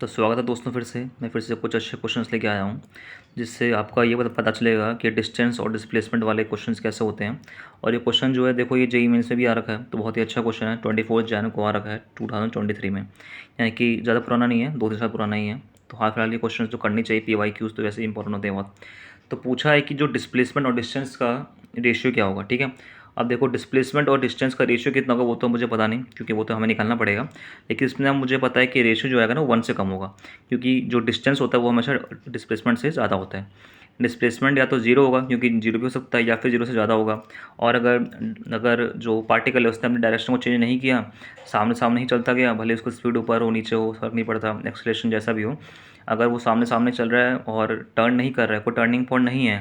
तो स्वागत है दोस्तों। मैं फिर से कुछ अच्छे क्वेश्चंस लेके आया हूँ, जिससे आपका ये पता चलेगा कि डिस्टेंस और डिस्प्लेसमेंट वाले क्वेश्चंस कैसे होते हैं। और ये क्वेश्चन जो है, देखो ये जेईई मेंस में भी आ रखा है, तो बहुत ही अच्छा क्वेश्चन है। 24 जनवरी को आ रखा है 2023 में, यानी कि ज़्यादा पुराना नहीं है, 2-3 साल पुराना ही है। तो हाल फिलहाल ये क्वेश्चन जो करनी चाहिए PYQs, तो वैसे ही इंपॉर्टेंट होते हैं बहुत। तो पूछा है कि जो डिस्प्लेसमेंट और डिस्टेंस का रेशियो क्या होगा, ठीक है। अब देखो, डिस्प्लेसमेंट और डिस्टेंस का रेशियो कितना होगा वो तो मुझे पता नहीं, क्योंकि वो तो हमें निकालना पड़ेगा। लेकिन इसमें अब मुझे पता है कि रेशियो जो आएगा ना 1 से कम होगा, क्योंकि जो डिस्टेंस होता है वो हमेशा डिस्प्लेसमेंट से ज़्यादा होता है। डिस्प्लेसमेंट या तो जीरो होगा, क्योंकि जीरो भी हो सकता है, या फिर जीरो से ज़्यादा होगा। और अगर अगर जो पार्टिकल है उसने अपनी डायरेक्शन को चेंज नहीं किया, सामने सामने ही चलता गया, भले उसको स्पीड ऊपर हो नीचे हो फर्क नहीं पड़ता, एक्सेलरेशन जैसा भी हो, अगर वो सामने सामने चल रहा है और टर्न नहीं कर रहा है, कोई टर्निंग पॉइंट नहीं है,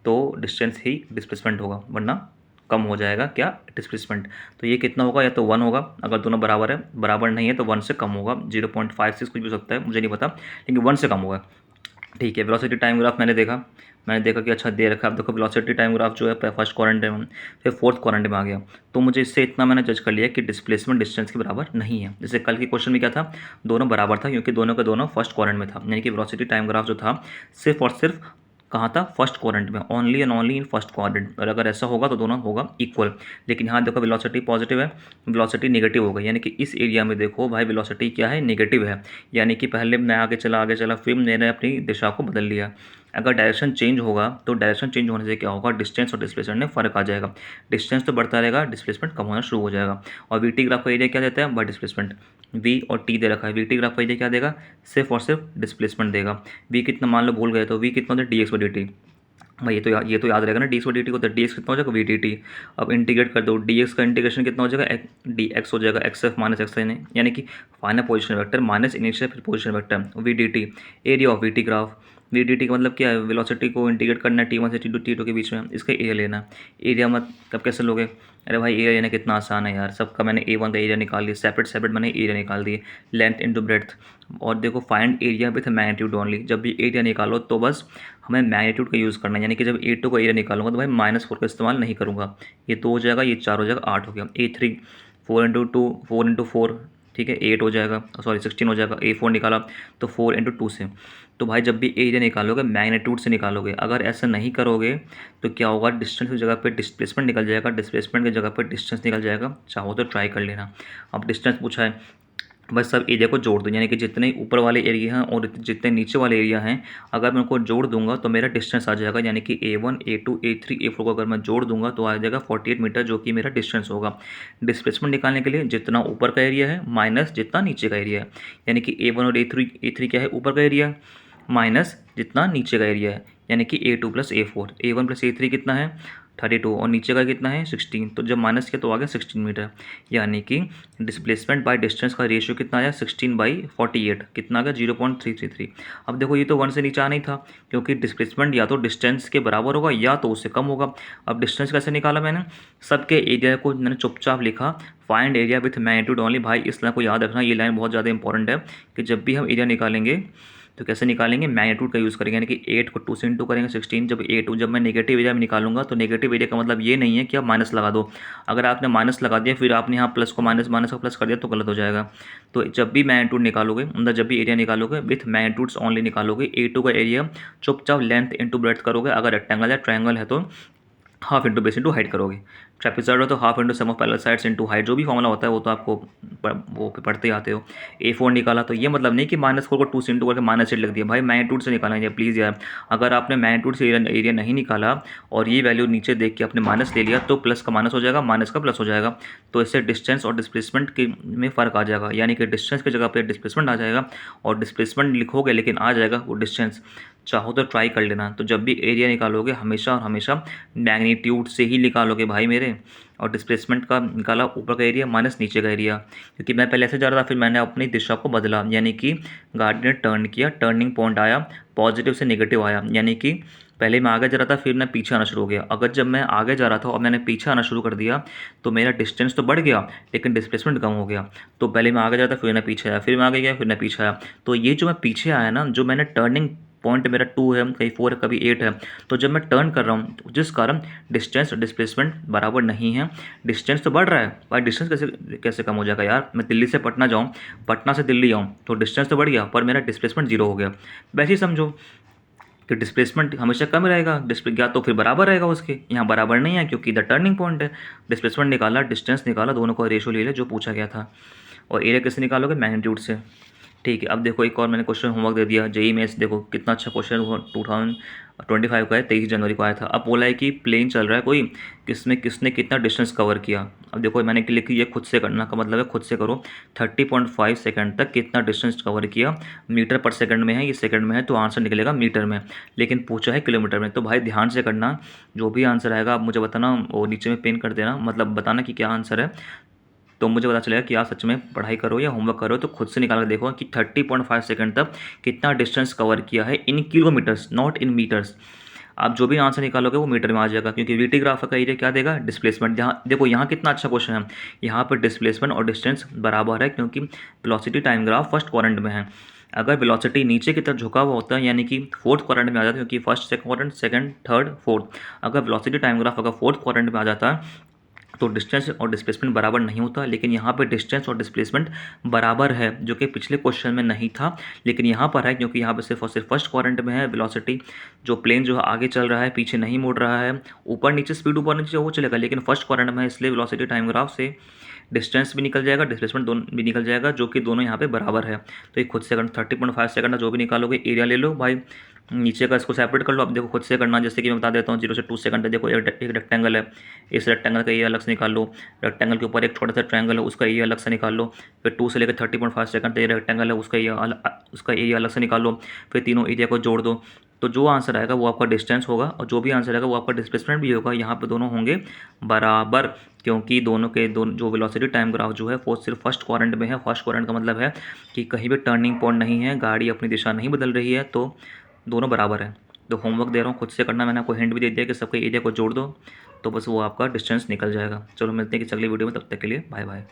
तो डिस्टेंस ही डिस्प्लेसमेंट होगा, वरना कम हो जाएगा क्या, डिस्प्लेसमेंट। तो ये कितना होगा, या तो 1 होगा, अगर दोनों बराबर है, बराबर नहीं है तो 1 से कम होगा, 0.56 कुछ भी हो सकता है, मुझे नहीं पता, लेकिन 1 से कम होगा। ठीक है। वेलोसिटी टाइम ग्राफ मैंने देखा कि अच्छा दे रखा है। अब देखो, वेलोसिटी टाइम ग्राफ जो है फर्स्ट क्वाड्रेंट में, फिर फोर्थ क्वाड्रेंट में आ गया, तो मुझे इससे इतना मैंने जज कर लिया कि डिस्प्लेसमेंट डिस्टेंस के बराबर नहीं है। जैसे कल के क्वेश्चन में क्या था, दोनों बराबर था, क्योंकि दोनों का दोनों फर्स्ट क्वाड्रेंट में था, यानी कि वेलोसिटी टाइम ग्राफ जो था सिर्फ और सिर्फ कहाँ था, फर्स्ट क्वाड्रेंट में, only and only in first quadrant. और अगर ऐसा होगा तो दोनों होगा इक्वल। लेकिन यहाँ देखो, वेलोसिटी पॉजिटिव है, वेलोसिटी नेगेटिव हो गई, यानी कि इस एरिया में देखो भाई, वेलोसिटी क्या है, नेगेटिव है। यानी कि पहले मैं आगे चला, फिर मैंने अपनी दिशा को बदल लिया। अगर डायरेक्शन चेंज होगा तो डायरेक्शन चेंज होने से क्या होगा, डिस्टेंस और डिस्प्लेसमेंट में फ़र्क आ जाएगा। डिस्टेंस तो बढ़ता रहेगा, डिस्प्लेसमेंट कम होना शुरू हो जाएगा। और वी टी ग्राफ का एरिया क्या देता है, बाय डिस्प्लेसमेंट। वी और टी दे रखा है, वी टी ग्राफ का एरिया क्या देगा, सिर्फ और सिर्फ डिस्प्लेसमेंट देगा। वी कितना, मान लो भूल गए, तो वी कितना होता है, D x by D T. भाई ये तो याद रहेगा ना, D x by D T को, तो डी एक्स कितना हो जाएगा, वी डी टी। अब इंटीग्रेट कर दो, डी एक्स का इंटीग्रेशन कितना हो जाएगा, डी एक्स हो जाएगा, X F minus X N, यानी कि final position vector minus initial फिर position vector, V D T. Area of V T graph, V D T का मतलब क्या है, वेलोसिटी को इंटीग्रेट करना है T1 से T2 के बीच में, इसका एरिया लेना है। एरिया मत कब कैसे लोगे, अरे भाई एरिया लेना कितना आसान है यार, सबका मैंने A1 का एरिया निकाल लिया, सेपरेट मैंने एरिया निकाल दिए, लेंथ इंटू ब्रेड्थ। और देखो, find area with magnitude only, जब भी एरिया निकालो तो बस हमें मैग्नीट्यूड का यूज़ करना है। यानी कि जब A2 का एरिया निकालूंगा तो भाई -4 का इस्तेमाल नहीं करूँगा। ये 2 हो जाएगा, ये 4 हो जाएगा, 8 हो गया। A3 4 इंटू 4, ठीक है, 8 हो जाएगा, सॉरी 16 हो जाएगा। A4 निकाला तो 4 इंटू 2 से। तो भाई जब भी एरिया निकालोगे मैग्नीट्यूड से निकालोगे, अगर ऐसा नहीं करोगे तो क्या होगा, डिस्टेंस की जगह पे डिस्प्लेसमेंट निकल जाएगा, डिस्प्लेसमेंट की जगह पे डिस्टेंस निकल जाएगा। चाहो तो ट्राई कर लेना। अब डिस्टेंस पूछा है, बस सब एरिया को जोड़ दो, यानी कि जितने ऊपर वाले एरिया हैं और जितने नीचे वाले एरिया हैं, अगर मैं उनको जोड़ दूंगा तो मेरा डिस्टेंस आ जाएगा। यानी कि A1 A2 A3 A4 को अगर मैं जोड़ दूंगा तो आ जाएगा 48 मीटर, जो कि मेरा डिस्टेंस होगा। डिस्प्लेसमेंट निकालने के लिए जितना ऊपर का एरिया है माइनस जितना नीचे का एरिया है, यानी कि A1 और A3 क्या है, ऊपर का एरिया, माइनस जितना नीचे का एरिया है, यानी कि A2 plus A4। A1 plus A3 कितना है, 32, और नीचे का कितना है, 16। तो जब माइनस किया तो आ गया 16 मीटर। यानी कि डिस्प्लेसमेंट बाय डिस्टेंस का रेशियो कितना आया, 16/48, कितना आ गया, 0.333। अब देखो, ये तो 1 से नीचे आना ही था, क्योंकि डिस्प्लेसमेंट या तो डिस्टेंस के बराबर होगा या तो उससे कम होगा। अब डिस्टेंस कैसे निकाला मैंने, सबके एरिया को मैंने चुपचाप लिखा, find area with magnitude only. भाई इस लाइन को याद रखना, ये लाइन बहुत ज़्यादा इंपॉर्टेंट है, कि जब भी हम एरिया निकालेंगे तो कैसे निकालेंगे, मैग्नीट्यूड का यूज़ करेंगे। यानी कि 8 को 2 से इंटू करेंगे 16। जब मैं नेगेटिव एरिया में निकालूंगा तो नेगेटिव एरिया का मतलब ये नहीं है कि आप माइनस लगा दो। अगर आपने माइनस लगा दिया फिर आपने यहाँ प्लस को माइनस, माइनस को प्लस कर दिया तो गलत हो जाएगा। तो जब भी मैग्नीट्यूड निकालोगे, मतलब जब भी एरिया निकालोगे विथ मैग्नीट्यूड्स ओनली निकालोगे। A2 का एरिया चुपचाप लेंथ इंटू ब्रेड्थ करोगे, अगर रेक्टेंगल या ट्रायंगल है तो half into base into height करोगे। ट्रेपेजॉइड हो तो half into sum of parallel sides into height, जो भी फॉर्मूला होता है वो तो आपको वो पढ़ते आते हो। A4 निकाला तो ये मतलब नहीं कि -4 को 2 से इंटू करके -8 लग दिया, भाई मैग्नीट्यूड से निकालना है प्लीज़ यार। अगर आपने मैग्नीट्यूड से एरिया नहीं निकाला और ये वैल्यू नीचे देख के आपने माइनस ले लिया, तो प्लस का माइनस हो जाएगा, माइनस का प्लस हो जाएगा। तो इससे डिस्टेंस और डिस्प्लेसमेंट के में फ़र्क आ जाएगा, यानी कि डिस्टेंस की जगह पर डिस्प्लेसमेंट आ जाएगा, और डिस्प्लेसमेंट लिखोगे लेकिन आ जाएगा वो डिस्टेंस। चाहो तो ट्राई कर लेना। तो जब भी एरिया निकालोगे हमेशा और हमेशा मैग्नीट्यूड से ही निकालोगे भाई मेरे। और डिस्प्लेसमेंट का निकाला ऊपर का एरिया माइनस नीचे का एरिया, क्योंकि मैं पहले ऐसे जा रहा था, फिर मैंने अपनी दिशा को बदला, यानी कि गाड़ी ने टर्न किया, टर्निंग पॉइंट आया, पॉजिटिव से नेगेटिव आया, यानी कि पहले मैं आगे जा रहा था फिर मैं पीछे आना शुरू हो गया। अगर जब मैं आगे जा रहा था और मैंने पीछे आना शुरू कर दिया तो मेरा डिस्टेंस तो बढ़ गया लेकिन डिस्प्लेसमेंट कम हो गया। तो पहले मैं आगे जाता फिर मैं पीछे आया, फिर मैं आगे गया फिर मैं पीछे आया। तो ये जो मैं पीछे आया ना, जो मैंने टर्निंग पॉइंट मेरा 2 है, कहीं 4 है, कभी 8 है। तो जब मैं टर्न कर रहा हूँ तो जिस कारण डिस्टेंस और डिस्प्लेसमेंट बराबर नहीं है, डिस्टेंस तो बढ़ रहा है भाई, डिस्टेंस कैसे कैसे कम हो जाएगा यार। मैं दिल्ली से पटना जाऊँ, पटना से दिल्ली आऊँ तो डिस्टेंस तो बढ़ गया पर मेरा डिस्प्लेसमेंट जीरो हो गया। वैसे ही समझो कि डिस्प्लेसमेंट हमेशा कम रहेगा, डिस्प्ले या तो फिर बराबर रहेगा उसके, यहाँ बराबर नहीं है क्योंकि इधर टर्निंग पॉइंट है। डिस्प्लेसमेंट निकाला, डिस्टेंस निकाला, दोनों का रेशो ले लिया जो पूछा गया था। और एरिया कैसे निकालोगे, मैग्नीट्यूड से। ठीक है, अब देखो एक और मैंने क्वेश्चन होमवर्क दे दिया जेई में। देखो कितना अच्छा क्वेश्चन हुआ, 2025 का है, 23 जनवरी को आया था। अब बोला है कि प्लेन चल रहा है कोई, किसने कितना डिस्टेंस कवर किया। अब देखो मैंने लिखी ये खुद से करना का मतलब है खुद से करो। 30.5 सेकंड तक कितना डिस्टेंस कवर किया, मीटर पर सेकंड में है, ये सेकंड में है तो आंसर निकलेगा मीटर में, लेकिन पूछा है किलोमीटर में। तो भाई ध्यान से करना, जो भी आंसर आएगा आप मुझे बताना और नीचे में पिन कर देना, मतलब बताना कि क्या आंसर है, तो मुझे पता चलेगा कि आप सच में पढ़ाई करो या होमवर्क करो। तो खुद से निकाल कर देखो कि 30.5 सेकंड तक कितना डिस्टेंस कवर किया है इन किलोमीटर्स, नॉट इन मीटर्स। आप जो भी आंसर निकालोगे वो मीटर में आ जाएगा, क्योंकि वीटी ग्राफ का एरिया क्या देगा, डिस्प्लेसमेंट। यहाँ देखो यहाँ कितना अच्छा क्वेश्चन है, यहाँ पर डिस्प्लेसमेंट और डिस्टेंस बराबर है क्योंकि velocity time graph first quadrant में है। अगर वेलोसिटी नीचे की तरफ झुका हुआ होता है यानी कि फोर्थ क्वाड्रेंट में आ जाता है, क्योंकि first quadrant, second, third, fourth. अगर वेलोसिटी टाइम ग्राफ अगर फोर्थ क्वाड्रेंट में आ जाता है तो डिस्टेंस और डिस्प्लेसमेंट बराबर नहीं होता, लेकिन यहाँ पे डिस्टेंस और डिस्प्लेसमेंट बराबर है, जो कि पिछले क्वेश्चन में नहीं था, लेकिन यहाँ पर है क्योंकि यहाँ पे सिर्फ और सिर्फ फर्स्ट क्वाड्रेंट में है। वेलोसिटी जो प्लेन जो है आगे चल रहा है, पीछे नहीं मुड़ रहा है। ऊपर नीचे स्पीड ऊपर नीचे वो चलेगा, लेकिन फर्स्ट क्वाड्रेंट में है, इसलिए वेलोसिटी टाइम ग्राफ से डिस्टेंस भी निकल जाएगा, डिस्प्लेसमेंट दोनों भी निकल जाएगा, जो कि दोनों यहाँ पे बराबर है। तो ये खुद से करना, 30.5 सेकंड जो भी निकालोगे, एरिया ले लो भाई, नीचे का इसको सेपरेट कर लो। अब देखो खुद से करना, जैसे कि मैं बता देता हूँ, 0 से 2 सेकंड है। देखो एक रेक्टेंगल है, इस रेक्टेंगल का एरिया अलग से निकाल लो। रेक्टेंगल के ऊपर एक छोटा सा ट्रायंगल है, उसका एरिया अलग से निकाल लो। फिर 2 से लेकर 30.5 सेकंड तक ये रेक्टेंगल है, उसका एरिया अलग से निकाल लो। फिर तीनों एरिया को जोड़ दो, तो जो आंसर आएगा वो आपका डिस्टेंस होगा, और जो भी आंसर आएगा वो आपका डिस्प्लेसमेंट भी होगा। यहाँ पे दोनों होंगे बराबर, क्योंकि दोनों के दोनों जो वेलोसिटी टाइम ग्राफ जो है वो सिर्फ फर्स्ट क्वाड्रेंट में है। फर्स्ट क्वाड्रेंट का मतलब है कि कहीं भी टर्निंग पॉइंट नहीं है, गाड़ी अपनी दिशा नहीं बदल रही है, तो दोनों बराबर है। तो होमवर्क दे रहा हूँ खुद से करना, मैंने आपको हिंट भी दे दिया कि सबके एरिया को जोड़ दो, तो बस वो आपका डिस्टेंस निकल जाएगा। चलो मिलते हैं कि अगली वीडियो में, तब तक के लिए बाय बाय।